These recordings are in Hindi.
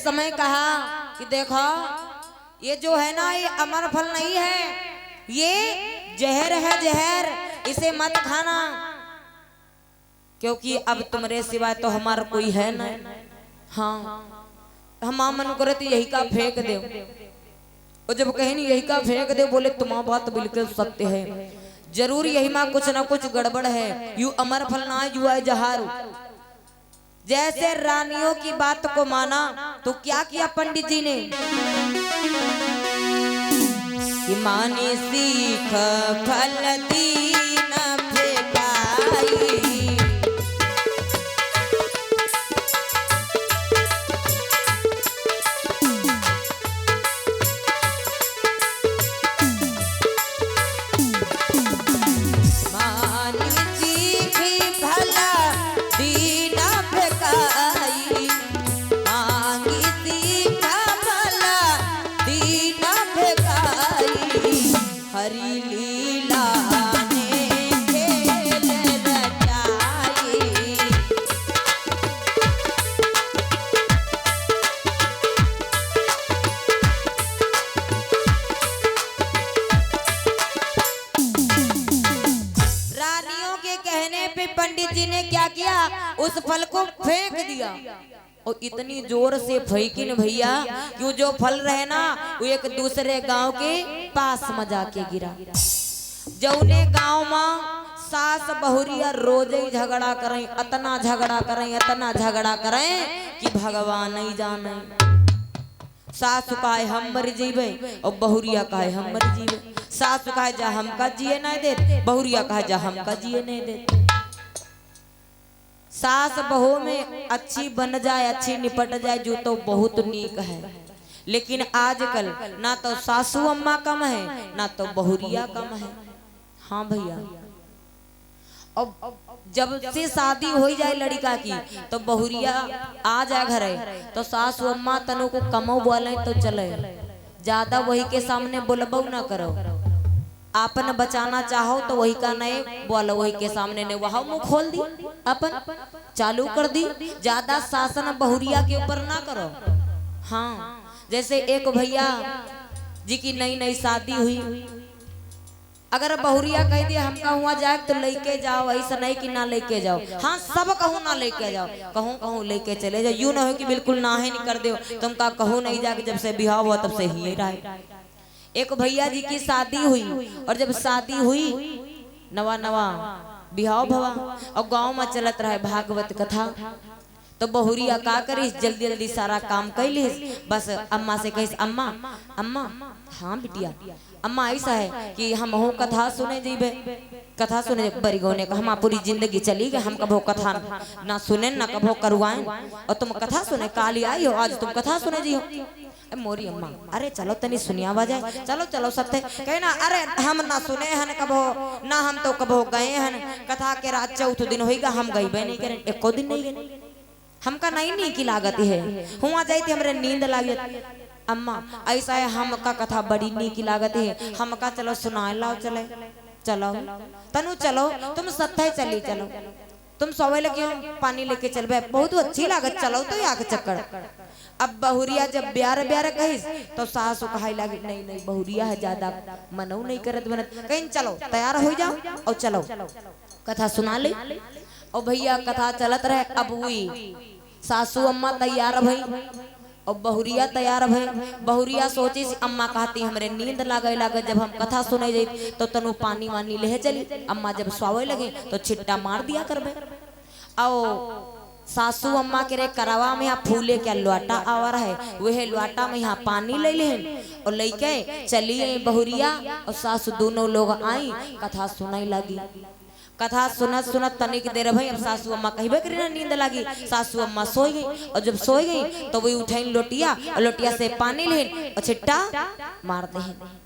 समय कहा कि देखो ये जो है ना ये अमर फल नहीं है, ये जहर है, जहर, इसे मत खाना, क्योंकि अब तुम्हारे सिवा तो हमारा कोई है ना। हाँ, हम मन करे तो यही का फेंक दे, और जब कहीं नहीं यही का फेंक दे, बोले तुम्हारा बात बिल्कुल सत्य है, जरूर यही माँ कुछ ना कुछ गड़बड़ है, यू अमर फल ना यू है जहार। जैसे रानियों की बात को माना तो क्या किया पंडित जी ने कि मानी सीख फल दीन फेकाई, हरी लीला ने खेल रचाई। रानियों के कहने पे पंडित जी ने क्या किया, उस फल को फेंक दिया, और इतनी जोर से फेंकी न भैया कि वो जो फल रहे ना वो एक दूसरे गांव के पास में जाके गिरा। जौने गांव में सास बहुरिया रोज ही झगड़ा करें, इतना झगड़ा करें, इतना झगड़ा करें कि भगवान नहीं जाने। सास कहे हम मर जीवे और बहुरिया कहे हम मर जीवे। सास कहे जा हमका जिए नहीं देते, बहुरिया कहे जा हमका जिए नहीं देते। सास बहू में अच्छी बन जाए, अच्छी निपट जाए जो तो बहुत नीक है, लेकिन आजकल ना तो सासू अम्मा कम है ना तो बहुरिया कम है। हाँ भैया, अब जब से शादी हो जाए लड़का की तो बहुरिया आ जाए घरे तो सासू अम्मा तनो को कमो बोले तो चले, ज्यादा वही के सामने बोलबो ना करो। आपन बचाना चाहो तो वही का नहीं बोलो, वही के सामने ने वह मुंह खोल दी, अपन चालू कर दी, ज्यादा शासन बहुरिया के ऊपर ना करो। हाँ, जैसे एक भैया जी की नई नई शादी हुई, अगर बहुरिया कह दिया हमका हुआ जाए तो लेके जाओ, ऐसा नहीं कि ना लेके जाओ। हाँ, सब कहूँ ना लेके जाओ, कहूँ कहूँ लेके चले जाओ, यूं ना हो कि बिल्कुल ना ही नहीं कर दो, तुम का कहूँ नहीं जाके जब से बिहाव हुआ तब से ही रहा। एक भैया जी की शादी हुई, और जब शादी हुई नवा नवा बिहाव भवा, और गांव में चलत रहे भागवत कथा, तो बहुरिया का करी जल्दी जल्दी सारा काम कैलिस, बस अम्मा से कहिस अम्मा अम्मा, हाँ बिटिया अम्मा ऐसा है कि हम हो कथा सुने जीबे, कथा सुने बरी गौने का हम पूरी जिंदगी चली गए, हम कभो कथा ना सुने ना कभो करवाएं, और तुम कथा सुने काली आई हो, आज तुम कथा सुने जी हो। मोरी अम्मा अरे चलो तनी सुनिया बजाए, चलो चलो सत्य कहे ना, अरे हम ना सुने हन कभो ना, हम तो कभो गए हन, कथा के रात चौथ दिन होगा हम गई नहीं करें, एको दिन नहीं गए, हमका नहीं की लागत है, हुआ जाई थी हमरे नींद लागत। अम्मा ऐसा है हमका कथा बड़ी नी की लागत है, हमका चलो सुनाए लाओ, चले चलो तनु चलो, तुम सत्य चली चलो, तुम सोवे लगे पानी लेके चलबे, बहुत अच्छी लागत, चलो तो आके चक्कर। अब बहुरिया जब ब्यार ब्यार कहिस तो सासू कहाई लगी नहीं नहीं बहुरिया है, ज्यादा मनो नहीं करत बनत, कहीं चलो तैयार हो जाओ और चलो कथा सुना ले। और भैया कथा चलत रहे, अब हुई सासू अम्मा तैयार भई और बहुरिया तैयार भई। बहुरिया सोची अम्मा कहती हमरे नींद लागे लागे, जब हम कथा सुने जाई तो तनु पानी वानी ले चली, अम्मा जब सोवे लगे तो छिट्टा मार दिया करबे। आओ सासू अम्मा के रे करावा में यहाँ फूले क्या लोटा आवर है, वह लोटा में यहाँ पानी ले लेन और लेके चली बहुरिया और सासू दोनों लोग आई, कथा सुनाई लगी। कथा सुनत सुनत तनिक देर भाई, अब सासू अम्मा कहबे करी ना नींद लगी, सासू अम्मा सोई गई, और जब सोई गई तो वही उठाई लोटिया और लोटिया से पानी लेन और छिट्टा मार दे।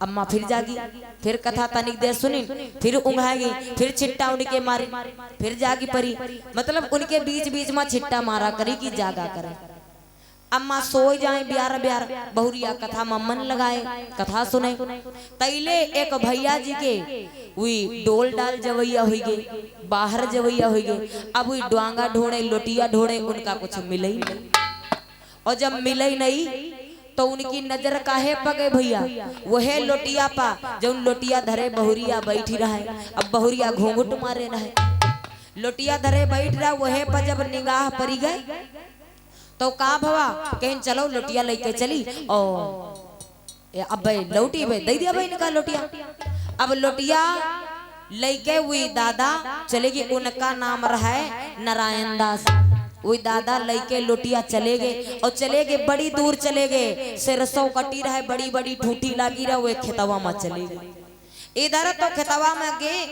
अम्मा फिर जागी, फिर कथा तनिक देर सुनी, फिर ऊँघाएगी, फिर छिट्टा उनके मारी, फिर जागी परी, मतलब उनके बीच बीच में छिट्टा मारा करी कि जागा करे। अम्मा सोई जाए ब्यार ब्यार, बहुरिया कथा में मन लगाए कथा सुने। तैले एक भैया जी के वही डोल डाल जवैया हुई गई, बाहर जवैया हुई गई। अब वही डोंगा ढोड़े लोटिया ढोड़े, उनका कुछ मिले ही नहीं। और जब मिले नहीं तो उनकी नजर काहे पगे भैया वहे लोटिया पा जो लोटिया धरे बहुरिया बैठी रहे। अब बहुरिया घूंघट मारे रहे, लोटिया धरे बैठ रहा, वहे पर जब निगाह पड़ी गए तो का भवा कहीं चलो लोटिया लेके चली और अब भाई लौटी भाई दे दिया भाई निकाल लोटिया। अब लोटिया लेके हुई दादा चलेगी, उनका नाम रहा है नारायण दास। वही दादा लेके लोटिया चले गए और चले गए बड़ी दूर चले गए, सरसों कटी रहे, बड़ी बड़ी ठूठी लागी रहे, वो खेतवा में चले गए। इधर तो खेतवा में गए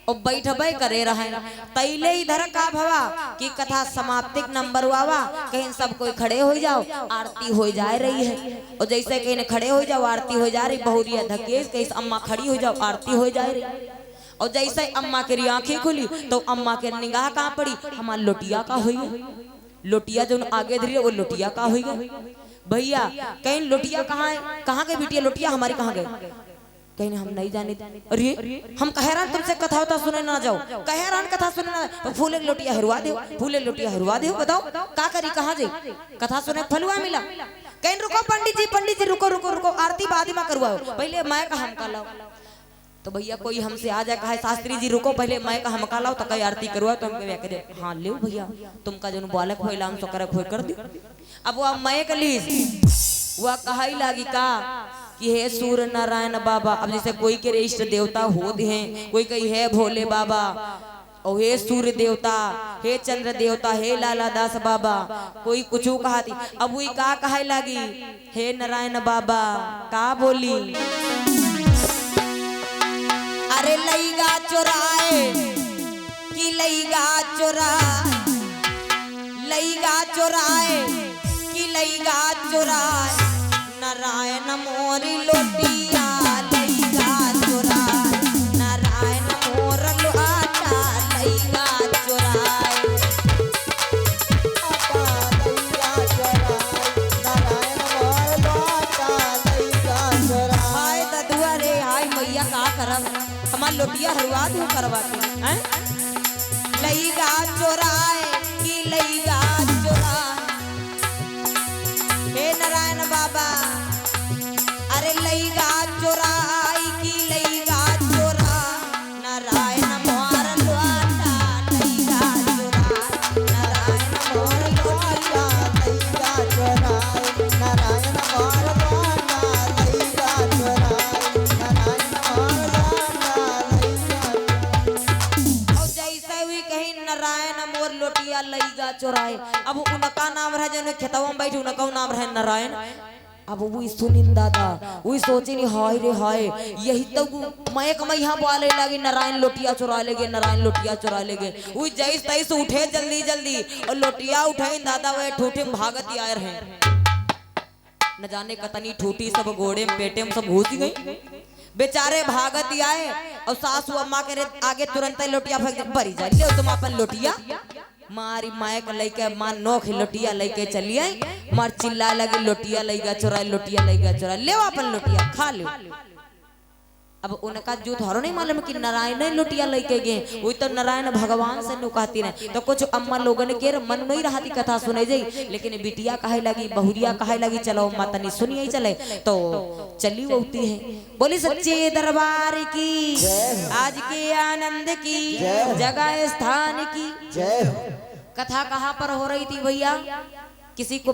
और बैठबे करे रहे, तैले इधर का भवा कि कथा समाप्ति नंबर वावा कहीं सब कोई खड़े हो जाओ, आरती हो जा रही है। और जैसे कहीं खड़े हो जाओ आरती हो जा रही, बहुरिया धकेश कहीं अम्मा खड़ी हो जाओ आरती हो जा रही। और जैसे अम्मा की आंखें खुली तो अम्मा के निगाह कहाँ पड़ी, हमारी लोटिया का हुई, लोटिया जो आगे धरी वो लोटिया का हुई। भैया कहीं लोटिया कहाँ है, कहाँ गए बिटिया लोटिया हमारी कहाँ गए, कहीं हम नहीं जाने। अरे हम कहरान तुमसे कथा होता सुने ना जाओ, कहरान कथा सुने ना, फूले लोटिया हरवा दे, फूले लोटिया हरवा दे, बताओ का करी कहाँ जाई, कथा सुने फलुआ मिला। कहीं रुको पंडित जी रुको रुको रुको, आरती बाद में करवाओ, पहले मैं का हम का लाओ। तो भैया कोई हमसे आ जाए कहा शास्त्री जी रुको पहले मैं का हम का लाओ तो कई आरती करवाओ, तो हम कहे हाँ ले भैया तुमका जो बालक हो लाम सो कर दी। अब वो मैं कली वह कहाई लागी का कि हे सूर्य नारायण बाबा। अब जैसे कोई के इष्ट देवता होते हैं, कोई कही है भोले बाबा, और हे सूर्य देवता, हे चंद्र देवता, हे लाला दास बाबा, कोई कुछ कहा थी। अब वही का कहाई लागी हे नारायण बाबा का बोली, अरे लईगा चोराए कि लईगा चोरा, लईगा चोराए कि लईगा चोराए, नारायण मोरी लोटिया लईगा चोराए, नारायण मोर लोटा लईगा चोराए, नारायण मोर लोटा लईगा चोराए। हाय ददुआ रे हाय मैया का करब हमार लोटिया हरवा दूं करवा के हैं। लईगा चोराए कि लईगा चोराए, हे नारायण बाबा अरे लईगा चोराई कि लईगा चोरा, नारायण मोर लोटा लईगा चोराए, नारायण मोर लोटा लईगा चोराए, नारायण मोर लोटा लईगा चोराए, नारायण मोर लोटा लईगा। और जैसे हुई कहीं नारायण मोर लोटिया लईगा चोराए। अब उनका नाम रहे जो खेतवा में बैठे उनका नाम रहे नारायण। अब वो सुनिन दादा वो सोचे नहीं हाय रे हाय यही तो मैं कमाई यहाँ बोले लगी नारायण लोटिया चुरा लेगे, नारायण लोटिया चुरा लेगे। वो जैस तैस उठे जल्दी जल्दी और लोटिया उठाई दादा वह ठूठे में भागत आए रहे, न जाने कतनी ठूठी सब घोड़े में पेटे में सब घुस गई, बेचारे भागत आए। और सासू अम्मा के आगे तुरंत लोटिया फेंक भरी जा ले तुम अपन लोटिया, मारी मायक लेके मां नोख लोटिया लेके चली आई, मार चिल्ला लगे लोटिया लेगा चोरा, लोटिया लेगा चोरा, ले अपन लोटिया खा लो। अब उनका जो थारो नहीं मालूम कि नारायण लोटिया लेके गए, वही तो नारायण भगवान से नुकाती रहे। तो कुछ अम्मा लोगन के मन में ही रहा थी कथा सुने जाई, लेकिन बिटिया कहे लगी बहुरिया कहे लगी चलो अम्मा तनी सुनिए चले, तो चली होती है। बोली सच्चे दरबार की आज के आनंद की जगह स्थान की। कथा कहाँ पर हो रही थी भैया, किसी को